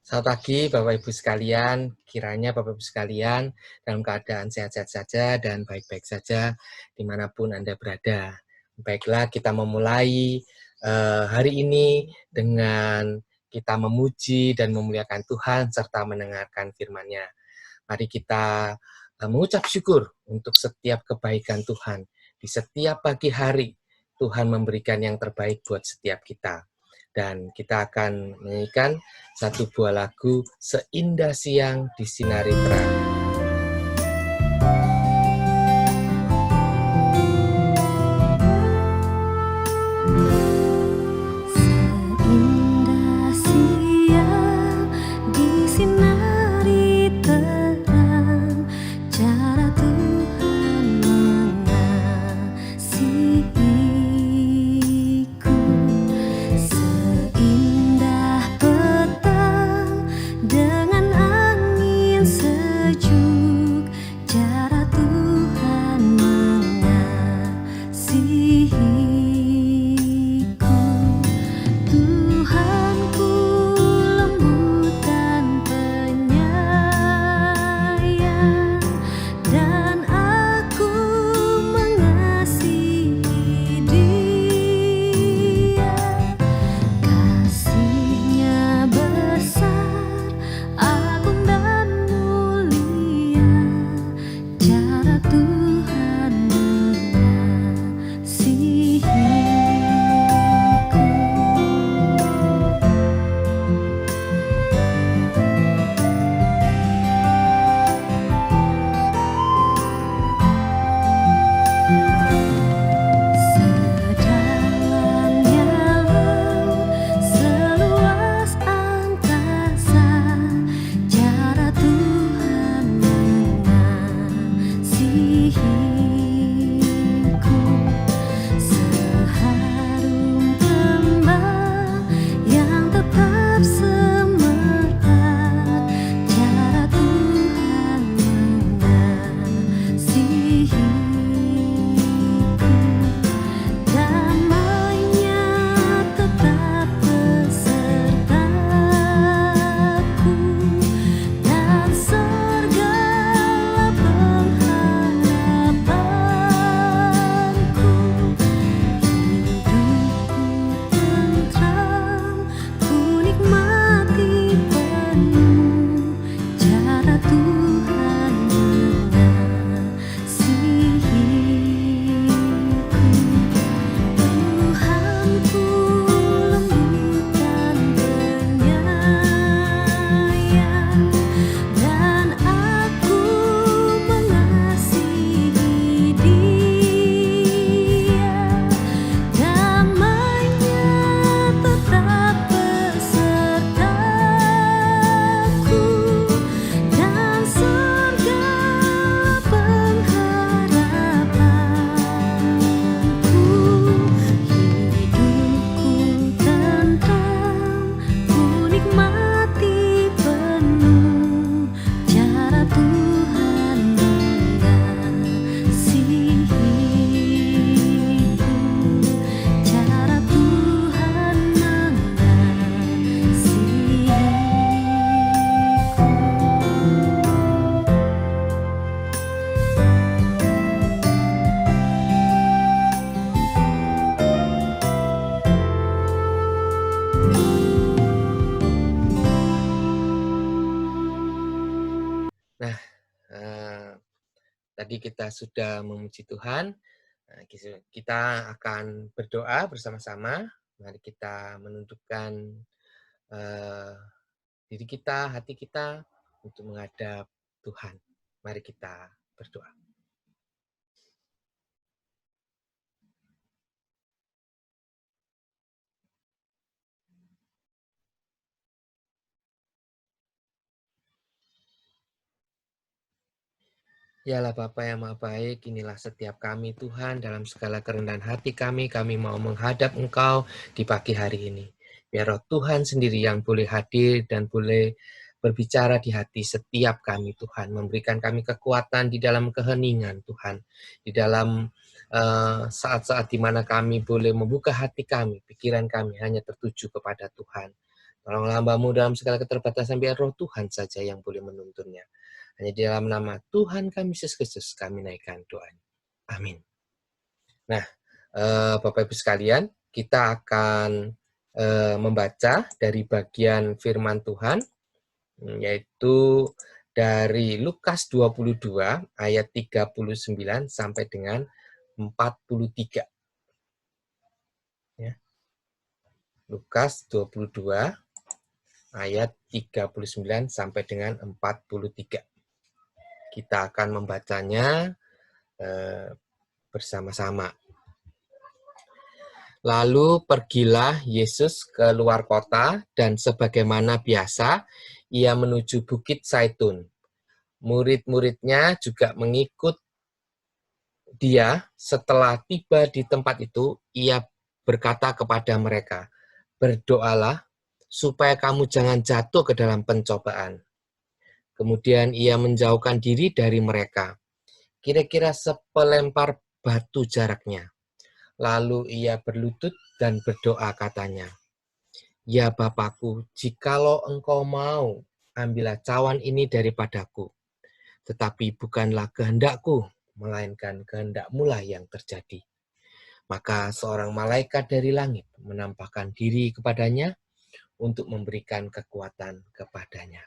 Selamat pagi Bapak Ibu sekalian, kiranya Bapak Ibu sekalian dalam keadaan sehat-sehat saja dan baik-baik saja dimanapun Anda berada. Baiklah, kita memulai hari ini dengan kita memuji dan memuliakan Tuhan serta mendengarkan firman-Nya. Mari kita mengucap syukur untuk setiap kebaikan Tuhan. Di setiap pagi hari, Tuhan memberikan yang terbaik buat setiap kita. Dan kita akan menyanyikan satu buah lagu, Seindah Siang Disinari Terang. Seindah siang disinari terang, cara Tuhan mengasihiku. Seindah petang dengan angin sejuk, cara Tuhan mengasihiku. Tuhanku lembut dan penyayang, dan aku mengasihi Dia. Kasih-Nya besar, agung dan mulia, cara Tuhan mengasihiku. Sedalamnya laut, seluas angkasa, cara Tuhan mengasihiku. Seharum kembang yang tetap semerat, cara Tuhan mengasihiku. Damai-Nya tetap besertaku, dan segala pengharapanku. Hidupku tentram, ku nikmati penuh, cara Tuhan mengasihiku. Tuhanku lembut dan penyayang, dan aku mengasihi Dia. Damai-Nya tetap besertaku, dan segala pengharapanku. Hidupku tentram, ku nikmati penuh, cara Tuhan mengasihiku, cara Tuhan Nah, tadi kita sudah memuji Tuhan. Nah, kita akan berdoa bersama-sama. Mari kita menundukkan diri kita, hati kita untuk menghadap Tuhan. Mari kita berdoa. Yalah Bapa yang Maha Baik, inilah setiap kami Tuhan, dalam segala kerendahan hati kami mau menghadap Engkau di pagi hari ini. Biar Roh Tuhan sendiri yang boleh hadir dan boleh berbicara di hati setiap kami Tuhan, memberikan kami kekuatan di dalam keheningan Tuhan, di dalam saat-saat di mana kami boleh membuka hati kami, pikiran kami hanya tertuju kepada Tuhan. Tolonglah hamba-Mu dalam segala keterbatasan, biar Roh Tuhan saja yang boleh menuntunnya. Hanya di dalam nama Tuhan kami Yesus Kristus kami naikkan doa. Amin. Nah, Bapak Ibu sekalian, kita akan membaca dari bagian firman Tuhan, yaitu dari Lukas 22 ayat 39 sampai dengan 43. Ya. Lukas 22 ayat 39 sampai dengan 43. Kita akan membacanya bersama-sama. Lalu pergilah Yesus ke luar kota, dan sebagaimana biasa, ia menuju Bukit Zaitun. Murid-muridnya juga mengikut dia. Setelah tiba di tempat itu, ia berkata kepada mereka, "Berdoalah supaya kamu jangan jatuh ke dalam pencobaan." Kemudian ia menjauhkan diri dari mereka, kira-kira sepelempar batu jaraknya. Lalu ia berlutut dan berdoa katanya, "Ya Bapakku, jikalau Engkau mau, ambillah cawan ini daripadaku. Tetapi bukanlah kehendakku, melainkan kehendak-Mu lah yang terjadi." Maka seorang malaikat dari langit menampakkan diri kepadanya untuk memberikan kekuatan kepadanya.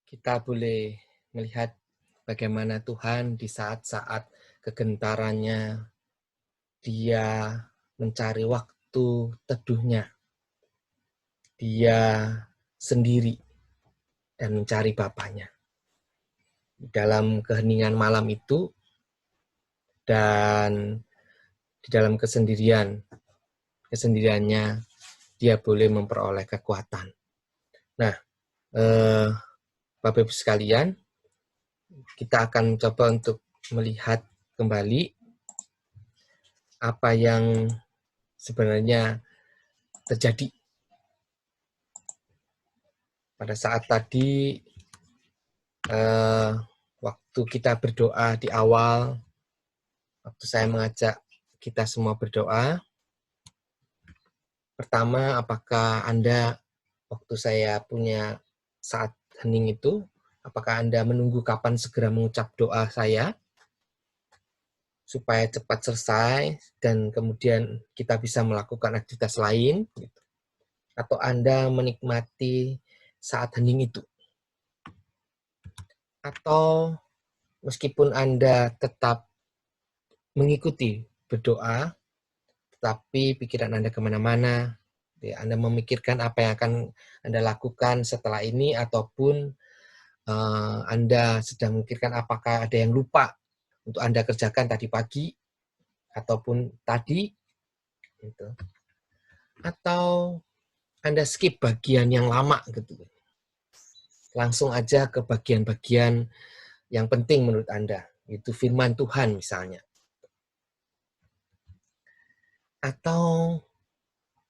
Kita boleh melihat bagaimana Tuhan di saat-saat kegentarannya, dia mencari waktu teduhnya. Dia sendiri dan mencari Bapaknya. Dalam keheningan malam itu dan di dalam kesendiriannya dia boleh memperoleh kekuatan. Nah, Bapak Ibu sekalian, kita akan coba untuk melihat kembali apa yang sebenarnya terjadi. Pada saat tadi, waktu kita berdoa di awal, waktu saya mengajak kita semua berdoa, pertama, apakah Anda, waktu saya punya saat hening itu, apakah Anda menunggu kapan segera mengucap doa saya, supaya cepat selesai, dan kemudian kita bisa melakukan aktivitas lain, gitu. Atau Anda menikmati saat hening itu? Atau meskipun Anda tetap mengikuti berdoa, tetapi pikiran Anda kemana-mana, ya, Anda memikirkan apa yang akan Anda lakukan setelah ini, ataupun Anda sedang memikirkan apakah ada yang lupa untuk Anda kerjakan tadi pagi, ataupun tadi, gitu. Atau Anda skip bagian yang lama, gitu. Langsung aja ke bagian-bagian yang penting menurut Anda, itu firman Tuhan misalnya. Atau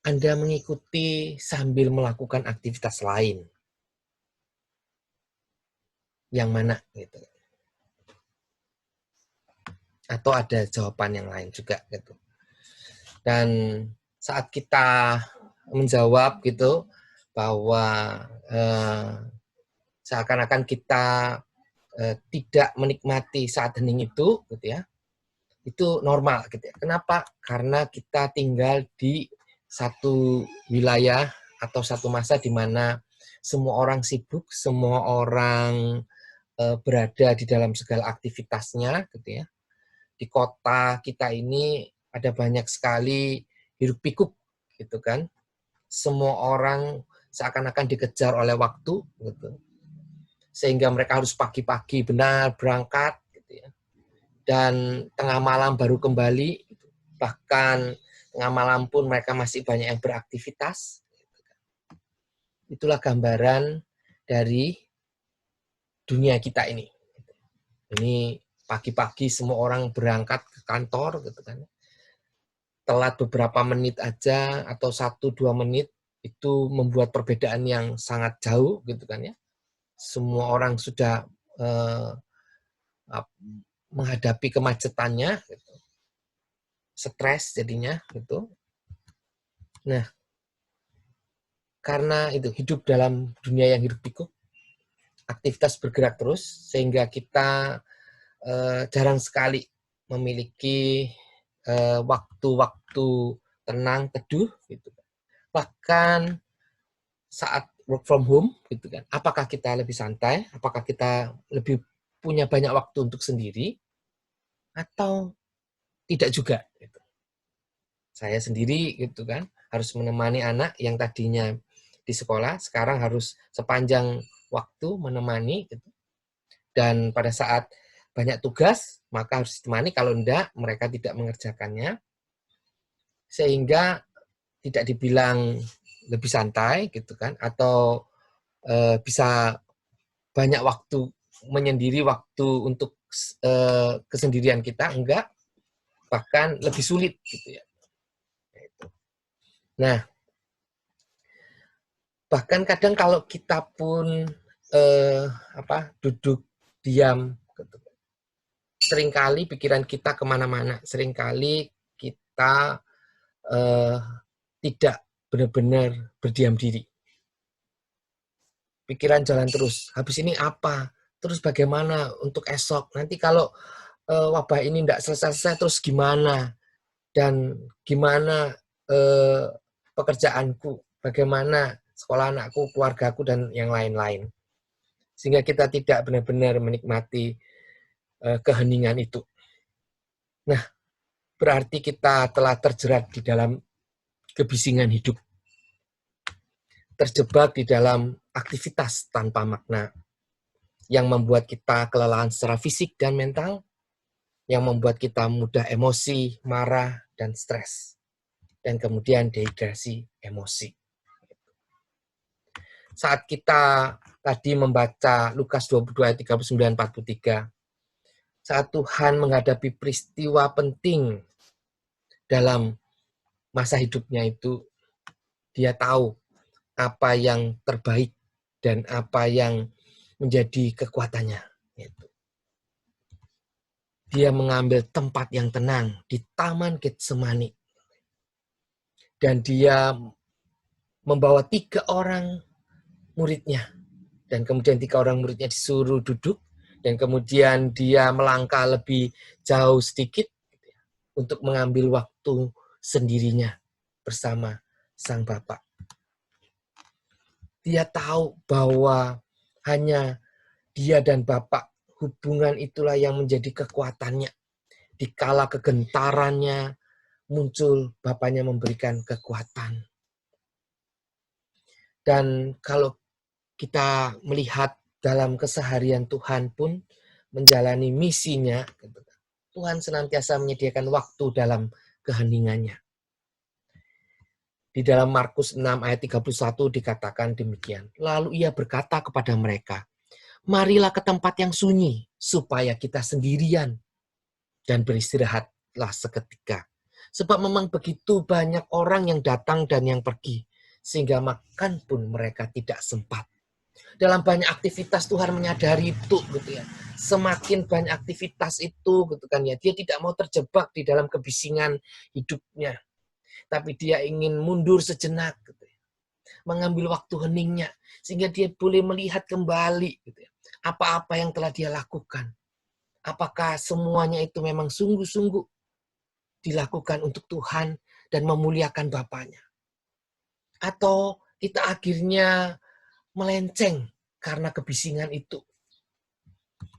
Anda mengikuti sambil melakukan aktivitas lain. Yang mana, gitu. Atau ada jawaban yang lain juga, gitu. Dan saat kita menjawab gitu, bahwa seakan-akan kita tidak menikmati saat hening itu, gitu ya, itu normal, gitu ya. Kenapa? Karena kita tinggal di satu wilayah atau satu masa di mana semua orang sibuk, semua orang berada di dalam segala aktivitasnya, gitu ya. Di kota kita ini ada banyak sekali hiruk-pikuk, gitu kan. Semua orang seakan-akan dikejar oleh waktu, gitu. Sehingga mereka harus pagi-pagi benar berangkat, gitu ya. Dan tengah malam baru kembali, bahkan tengah malam pun mereka masih banyak yang beraktivitas. Itulah gambaran dari dunia kita ini. Ini pagi-pagi semua orang berangkat ke kantor, gitu kan. Telat beberapa menit aja atau 1-2 menit itu membuat perbedaan yang sangat jauh, gitu kan ya. Semua orang sudah menghadapi kemacetannya, gitu. Stres jadinya, gitu. Nah, karena itu hidup dalam dunia yang hiruk pikuk, aktivitas bergerak terus, sehingga kita jarang sekali memiliki waktu-waktu tenang, teduh, gitu. Bahkan saat work from home, gitu kan, apakah kita lebih santai, apakah kita lebih punya banyak waktu untuk sendiri, atau tidak juga, gitu. Saya sendiri, gitu kan, harus menemani anak yang tadinya di sekolah, sekarang harus sepanjang waktu menemani, gitu. Dan pada saat banyak tugas, maka harus ditemani, kalau enggak, mereka tidak mengerjakannya, sehingga tidak dibilang lebih santai, gitu kan, atau bisa banyak waktu menyendiri, waktu untuk kesendirian kita, enggak, bahkan lebih sulit, gitu ya. Nah, bahkan kadang kalau kita pun duduk diam, gitu, seringkali pikiran kita kemana-mana, seringkali kita tidak benar-benar berdiam diri. Pikiran jalan terus, habis ini apa? Terus bagaimana untuk esok? Nanti kalau wabah ini tidak selesai-selesai, terus gimana? Dan gimana pekerjaanku? Bagaimana sekolah anakku, keluargaku, dan yang lain-lain? Sehingga kita tidak benar-benar menikmati keheningan itu. Nah, berarti kita telah terjerat di dalam kebisingan hidup, terjebak di dalam aktivitas tanpa makna, yang membuat kita kelelahan secara fisik dan mental, yang membuat kita mudah emosi, marah, dan stres, dan kemudian dehidrasi emosi. Saat kita tadi membaca Lukas 22 ayat 39-43, saat Tuhan menghadapi peristiwa penting dalam masa hidupnya itu, dia tahu apa yang terbaik dan apa yang menjadi kekuatannya. Dia mengambil tempat yang tenang di Taman Getsemani. Dan dia membawa 3 orang muridnya. Dan kemudian 3 orang muridnya disuruh duduk. Dan kemudian dia melangkah lebih jauh sedikit untuk mengambil waktu sendirinya bersama Sang Bapa. Dia tahu bahwa hanya dia dan Bapa, hubungan itulah yang menjadi kekuatannya. Dikala kegentarannya muncul, Bapaknya memberikan kekuatan. Dan kalau kita melihat dalam keseharian Tuhan pun menjalani misinya, Tuhan senantiasa menyediakan waktu dalam keheningannya. Di dalam Markus 6 ayat 31 dikatakan demikian. Lalu ia berkata kepada mereka, marilah ke tempat yang sunyi, supaya kita sendirian, dan beristirahatlah seketika. Sebab memang begitu banyak orang yang datang dan yang pergi, sehingga makan pun mereka tidak sempat. Dalam banyak aktivitas Tuhan menyadari itu, gitu ya. Semakin banyak aktivitas itu, gitu kan ya, dia tidak mau terjebak di dalam kebisingan hidupnya, tapi dia ingin mundur sejenak, gitu ya. Mengambil waktu heningnya, sehingga dia boleh melihat kembali, gitu ya, apa-apa yang telah dia lakukan. Apakah semuanya itu memang sungguh-sungguh dilakukan untuk Tuhan dan memuliakan Bapaknya? Atau kita akhirnya melenceng karena kebisingan itu?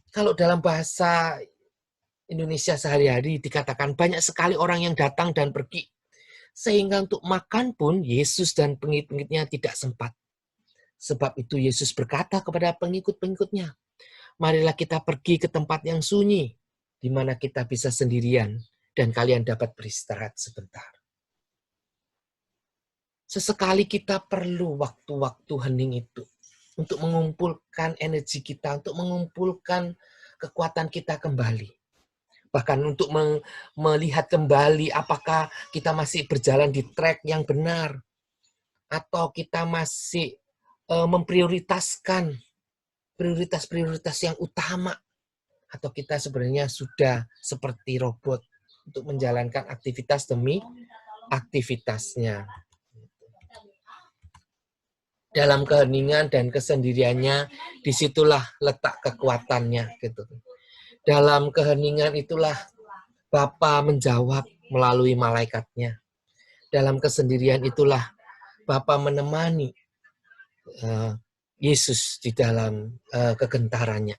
Kalau dalam bahasa Indonesia sehari-hari dikatakan banyak sekali orang yang datang dan pergi. Sehingga untuk makan pun Yesus dan pengikut-pengikutnya tidak sempat. Sebab itu Yesus berkata kepada pengikut-pengikutnya, marilah kita pergi ke tempat yang sunyi, di mana kita bisa sendirian, dan kalian dapat beristirahat sebentar. Sesekali kita perlu waktu-waktu hening itu, untuk mengumpulkan energi kita, untuk mengumpulkan kekuatan kita kembali. Bahkan untuk melihat kembali apakah kita masih berjalan di track yang benar, atau kita masih memprioritaskan prioritas-prioritas yang utama, atau kita sebenarnya sudah seperti robot untuk menjalankan aktivitas demi aktivitasnya. dalam keheningan dan kesendiriannya, disitulah letak kekuatannya gitu. Dalam keheningan itulah Bapa menjawab melalui malaikatnya. Dalam kesendirian itulah Bapa menemani Yesus di dalam kegentarannya.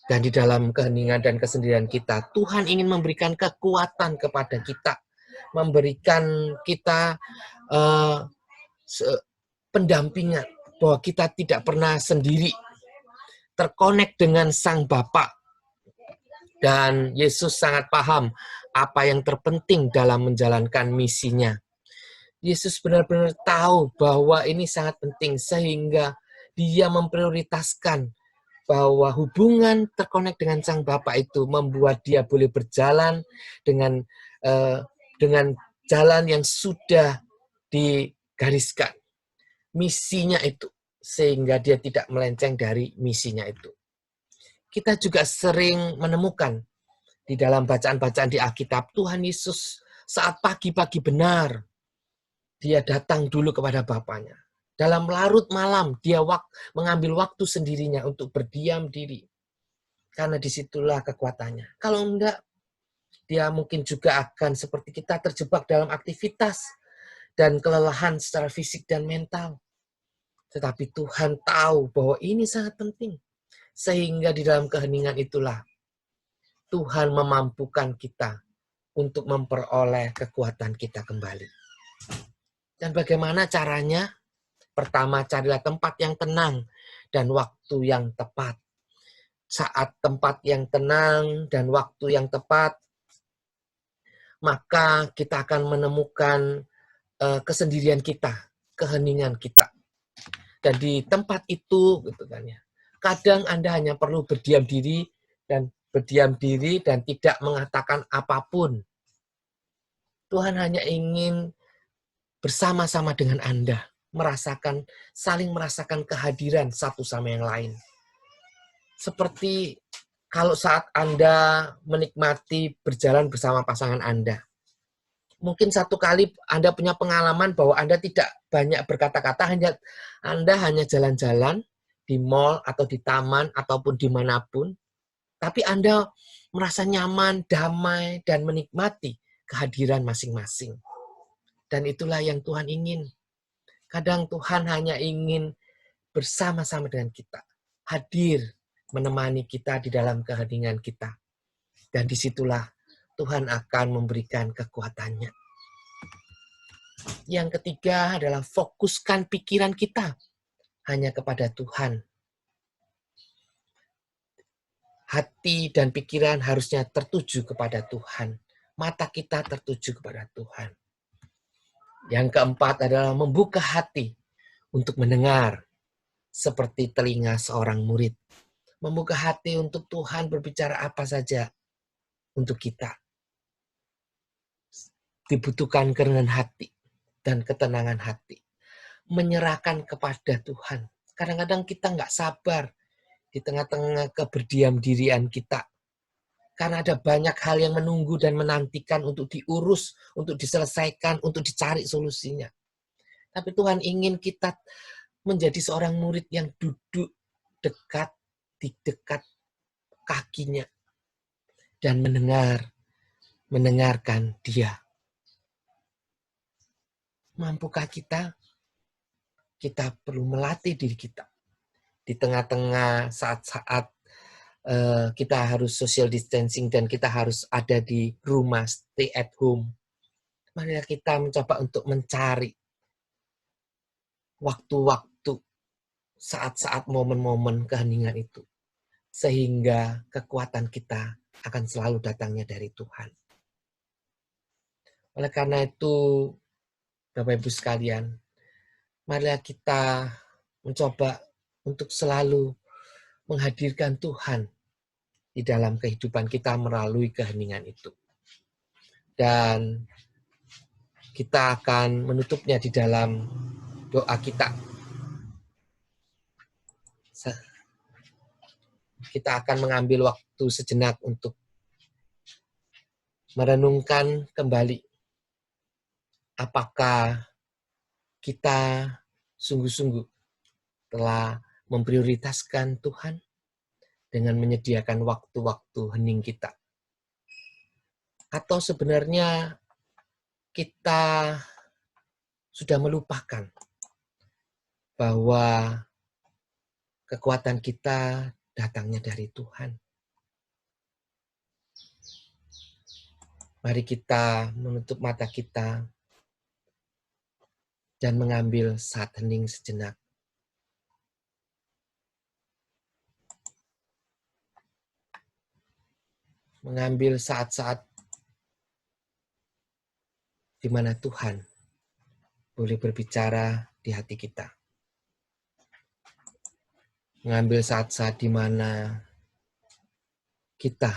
Dan di dalam keheningan dan kesendirian kita, Tuhan ingin memberikan kekuatan kepada kita, memberikan kita pendampingan, bahwa kita tidak pernah sendiri, terkonek dengan Sang Bapa. Dan Yesus sangat paham apa yang terpenting dalam menjalankan misinya. Yesus benar-benar tahu bahwa ini sangat penting, sehingga dia memprioritaskan bahwa hubungan terkonek dengan Sang Bapa itu membuat dia boleh berjalan dengan jalan yang sudah digariskan. Misinya itu, sehingga dia tidak melenceng dari misinya itu. Kita juga sering menemukan di dalam bacaan-bacaan di Alkitab, Tuhan Yesus saat pagi-pagi benar, dia datang dulu kepada Bapanya. Dalam larut malam, dia mengambil waktu sendirinya untuk berdiam diri. Karena disitulah kekuatannya. Kalau enggak, dia mungkin juga akan seperti kita terjebak dalam aktivitas dan kelelahan secara fisik dan mental. Tetapi Tuhan tahu bahwa ini sangat penting. Sehingga di dalam keheningan itulah Tuhan memampukan kita untuk memperoleh kekuatan kita kembali. Dan bagaimana caranya? Pertama, carilah tempat yang tenang dan waktu yang tepat. Saat tempat yang tenang dan waktu yang tepat, maka kita akan menemukan kesendirian kita, keheningan kita. Dan di tempat itu, gitu kan ya, kadang Anda hanya perlu berdiam diri dan tidak mengatakan apapun. Tuhan hanya ingin bersama-sama dengan Anda, saling merasakan kehadiran satu sama yang lain. Seperti kalau saat Anda menikmati berjalan bersama pasangan Anda. Mungkin satu kali Anda punya pengalaman bahwa Anda tidak banyak berkata-kata, Anda hanya jalan-jalan di mall atau di taman ataupun dimanapun, tapi Anda merasa nyaman, damai, dan menikmati kehadiran masing-masing. Dan itulah yang Tuhan ingin. Kadang Tuhan hanya ingin bersama-sama dengan kita, hadir menemani kita di dalam keheningan kita. Dan disitulah Tuhan akan memberikan kekuatannya. Yang ketiga adalah fokuskan pikiran kita hanya kepada Tuhan. Hati dan pikiran harusnya tertuju kepada Tuhan. Mata kita tertuju kepada Tuhan. Yang keempat adalah membuka hati untuk mendengar seperti telinga seorang murid. Membuka hati untuk Tuhan berbicara apa saja untuk kita. Dibutuhkan kerendahan hati dan ketenangan hati. Menyerahkan kepada Tuhan. Kadang-kadang kita nggak sabar di tengah-tengah keberdiam dirian kita. Karena ada banyak hal yang menunggu dan menantikan untuk diurus, untuk diselesaikan, untuk dicari solusinya. Tapi Tuhan ingin kita menjadi seorang murid yang duduk di dekat kakinya. Dan mendengarkan Dia. Mampukah kita? Kita perlu melatih diri kita. Di tengah-tengah saat-saat kita harus social distancing dan kita harus ada di rumah, stay at home. Mari kita mencoba untuk mencari waktu-waktu, saat-saat momen-momen keheningan itu. Sehingga kekuatan kita akan selalu datangnya dari Tuhan. Oleh karena itu, Bapak Ibu sekalian, marilah kita mencoba untuk selalu menghadirkan Tuhan di dalam kehidupan kita melalui keheningan itu. Dan kita akan menutupnya di dalam doa kita. Kita akan mengambil waktu sejenak untuk merenungkan kembali apakah kita sungguh-sungguh telah memprioritaskan Tuhan dengan menyediakan waktu-waktu hening kita? Atau sebenarnya kita sudah melupakan bahwa kekuatan kita datangnya dari Tuhan? Mari kita menutup mata kita dan mengambil saat hening sejenak. Mengambil saat-saat di mana Tuhan boleh berbicara di hati kita. Mengambil saat-saat di mana kita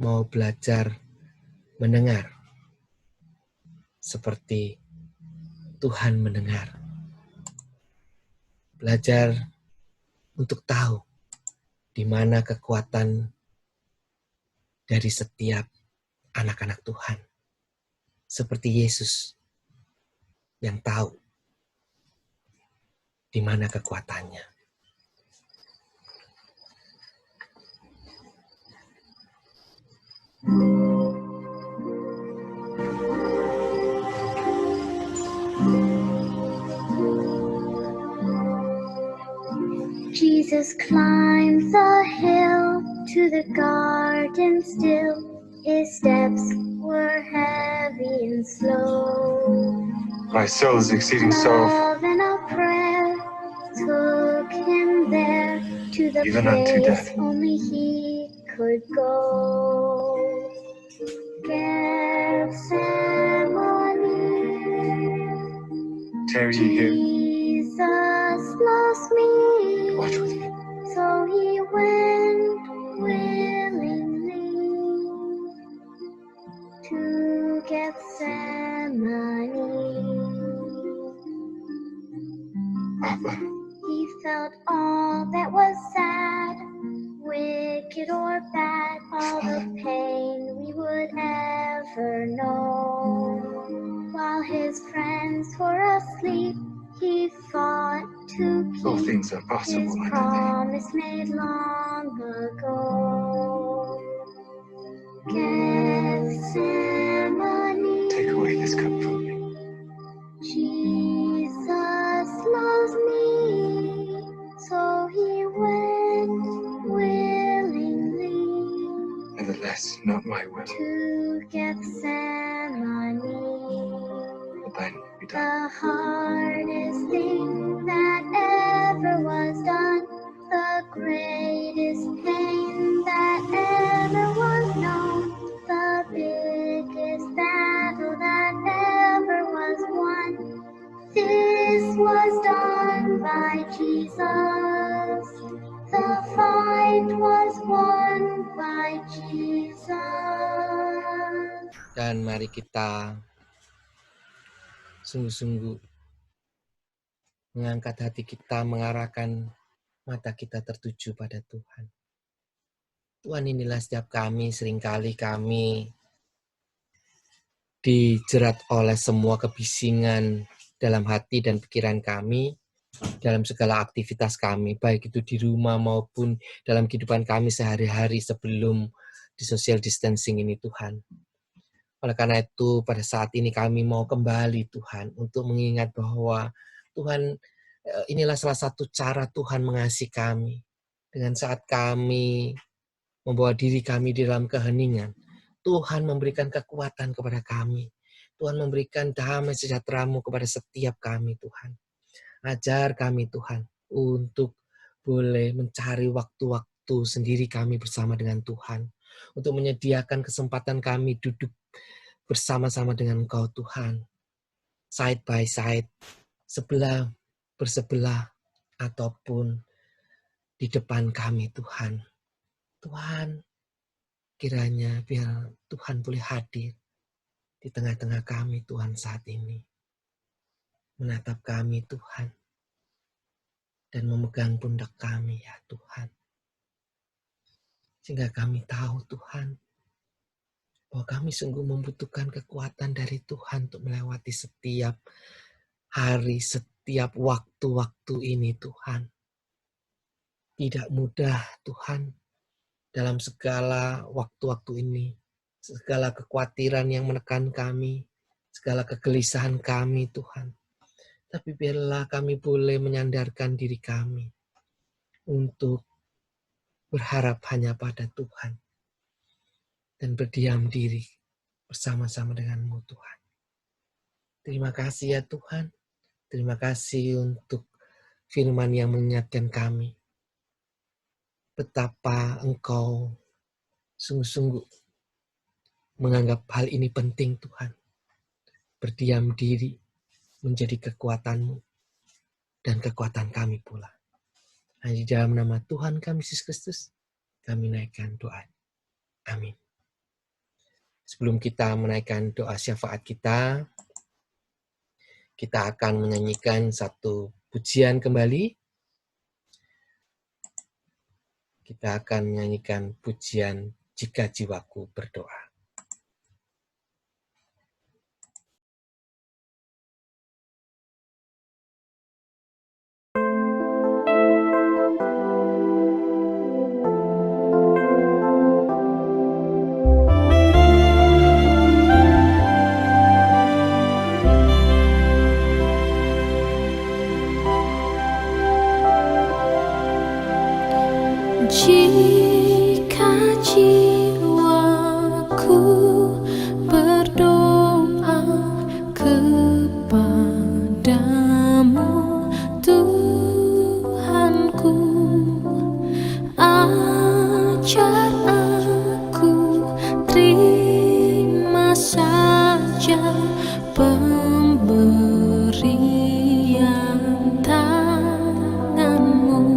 mau belajar mendengar seperti Tuhan mendengar. Belajar untuk tahu di mana kekuatan dari setiap anak-anak Tuhan. Seperti Yesus yang tahu di mana kekuatannya. Jesus climbed the hill to the garden still. His steps were heavy and slow. My soul is exceeding sorrow, Love and a prayer took him there to the even unto place death. only he could go. Gethsemane, Tarry ye here, Jesus loves me. watch with me. So he went willingly to Gethsemane. Abba, He felt all that was sad, wicked or bad, all the pain we would ever know. While his friends were asleep, he fought to all keep things are his possible unto promise made long ago. Gethsemane, thee. Take away this cup from me. Jesus loves me, so he went willingly Nevertheless, not my will, to Gethsemane. but thine be done. The hardest thing that ever was done, the greatest pain that ever was known, the biggest battle that ever was won. This was done by Jesus. The fight was won by Jesus. Dan mari kita sungguh-sungguh mengangkat hati kita, mengarahkan mata kita tertuju pada Tuhan. Tuhan, inilah setiap kami, seringkali kami dijerat oleh semua kebisingan dalam hati dan pikiran kami, dalam segala aktivitas kami, baik itu di rumah maupun dalam kehidupan kami sehari-hari sebelum di social distancing ini, Tuhan. Oleh karena itu, pada saat ini kami mau kembali, Tuhan, untuk mengingat bahwa Tuhan, inilah salah satu cara Tuhan mengasihi kami. Dengan saat kami membawa diri kami di dalam keheningan, Tuhan memberikan kekuatan kepada kami. Tuhan memberikan damai sejahtera-Mu kepada setiap kami, Tuhan. Ajar kami, Tuhan, untuk boleh mencari waktu-waktu sendiri kami bersama dengan Tuhan. Untuk menyediakan kesempatan kami duduk bersama-sama dengan Engkau, Tuhan. Side by side, sebelah bersebelah, ataupun di depan kami, Tuhan. Tuhan, kiranya biar Tuhan boleh hadir di tengah-tengah kami, Tuhan, saat ini. Menatap kami, Tuhan. Dan memegang pundak kami, ya Tuhan. Sehingga kami tahu, Tuhan, bahwa kami sungguh membutuhkan kekuatan dari Tuhan untuk melewati setiap hari, setiap waktu-waktu ini Tuhan. Tidak mudah Tuhan dalam segala waktu-waktu ini. Segala kekhawatiran yang menekan kami, segala kegelisahan kami Tuhan. Tapi biarlah kami boleh menyandarkan diri kami untuk berharap hanya pada Tuhan. Dan berdiam diri bersama-sama dengan-Mu Tuhan. Terima kasih ya Tuhan. Terima kasih untuk firman yang mengingatkan kami. Betapa Engkau sungguh-sungguh menganggap hal ini penting Tuhan. Berdiam diri menjadi kekuatan-Mu dan kekuatan kami pula. Hanya di dalam nama Tuhan kami Yesus Kristus, kami naikkan doa. Amin. Sebelum kita menaikkan doa syafaat kita akan menyanyikan satu pujian kembali. Kita akan menyanyikan pujian Jika Jiwaku Berdoa. Jika jiwaku berdoa kepadamu, Tuhanku, ajar aku terima saja pemberian tanganmu.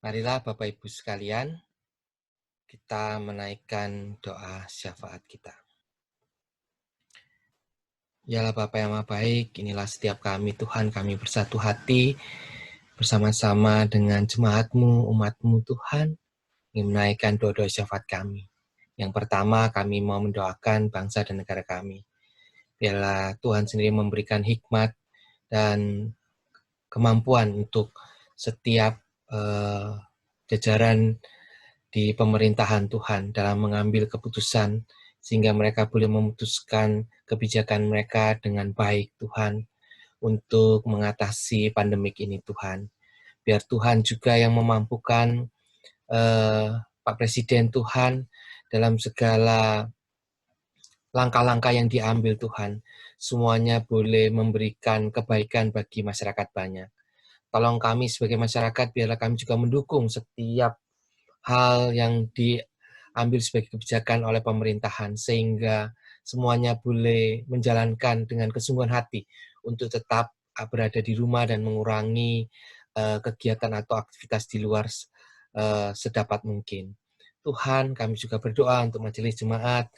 Marilah Bapak Ibu sekalian, kita menaikkan doa syafaat kita. Yalah Bapa yang Maha Baik, inilah setiap kami Tuhan, kami bersatu hati bersama-sama dengan jemaat-Mu, umat-Mu Tuhan, ingin menaikkan doa-doa syafaat kami. Yang pertama, kami mau mendoakan bangsa dan negara kami. Biarlah Tuhan sendiri memberikan hikmat dan kemampuan untuk setiap jajaran di pemerintahan Tuhan dalam mengambil keputusan sehingga mereka boleh memutuskan kebijakan mereka dengan baik Tuhan untuk mengatasi pandemik ini Tuhan. Biar Tuhan juga yang memampukan Pak Presiden Tuhan dalam segala langkah-langkah yang diambil Tuhan. Semuanya boleh memberikan kebaikan bagi masyarakat banyak. Tolong kami sebagai masyarakat, biarlah kami juga mendukung setiap hal yang diambil sebagai kebijakan oleh pemerintahan, sehingga semuanya boleh menjalankan dengan kesungguhan hati untuk tetap berada di rumah dan mengurangi kegiatan atau aktivitas di luar sedapat mungkin. Tuhan, kami juga berdoa untuk majelis jemaat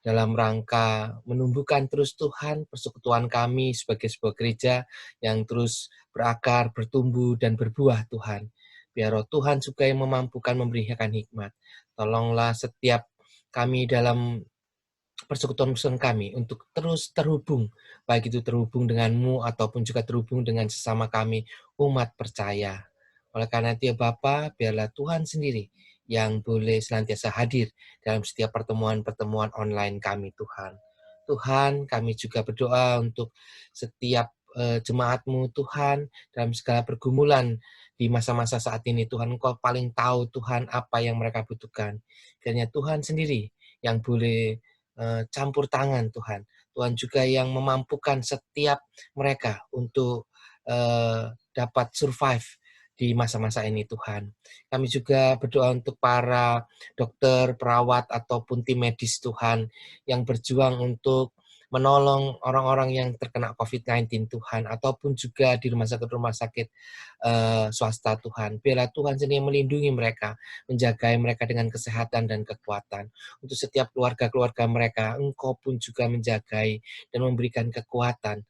dalam rangka menumbuhkan terus Tuhan persekutuan kami sebagai sebuah gereja yang terus berakar, bertumbuh, dan berbuah Tuhan. Biar Roh Tuhan juga yang memampukan memberikan hikmat. Tolonglah setiap kami dalam persekutuan kami untuk terus terhubung, baik itu terhubung denganmu ataupun juga terhubung dengan sesama kami, umat percaya. Oleh karena itu ya Bapa, biarlah Tuhan sendiri yang boleh senantiasa hadir dalam setiap pertemuan-pertemuan online kami Tuhan. Tuhan, kami juga berdoa untuk setiap jemaat-Mu Tuhan dalam segala pergumulan di masa-masa saat ini Tuhan. Engkau paling tahu Tuhan apa yang mereka butuhkan. Kiranya Tuhan sendiri yang boleh campur tangan Tuhan. Tuhan juga yang memampukan setiap mereka untuk dapat survive di masa-masa ini Tuhan. Kami juga berdoa untuk para dokter, perawat, ataupun tim medis Tuhan yang berjuang untuk menolong orang-orang yang terkena COVID-19 Tuhan, ataupun juga di rumah sakit swasta Tuhan. Biarlah Tuhan sendiri melindungi mereka, menjaga mereka dengan kesehatan dan kekuatan. Untuk setiap keluarga-keluarga mereka, Engkau pun juga menjagai dan memberikan kekuatan,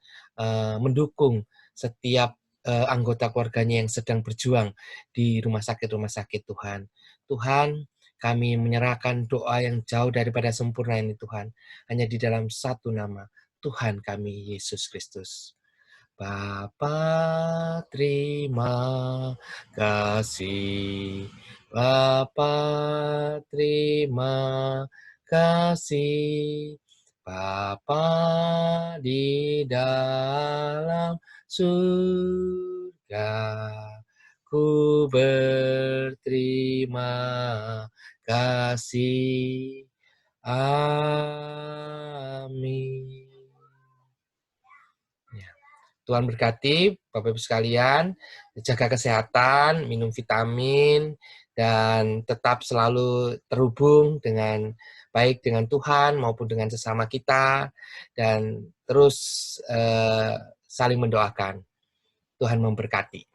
mendukung setiap anggota keluarganya yang sedang berjuang di rumah sakit Tuhan. Tuhan, kami menyerahkan doa yang jauh daripada sempurna ini Tuhan, hanya di dalam satu nama, Tuhan kami Yesus Kristus. Bapa, terima kasih. Bapa, terima kasih. Bapa di dalam surga, ku berterima kasih. Amin. Tuhan berkati Bapak Ibu sekalian, jaga kesehatan, minum vitamin, dan tetap selalu terhubung dengan baik dengan Tuhan maupun dengan sesama kita, dan terus saling mendoakan. Tuhan memberkati.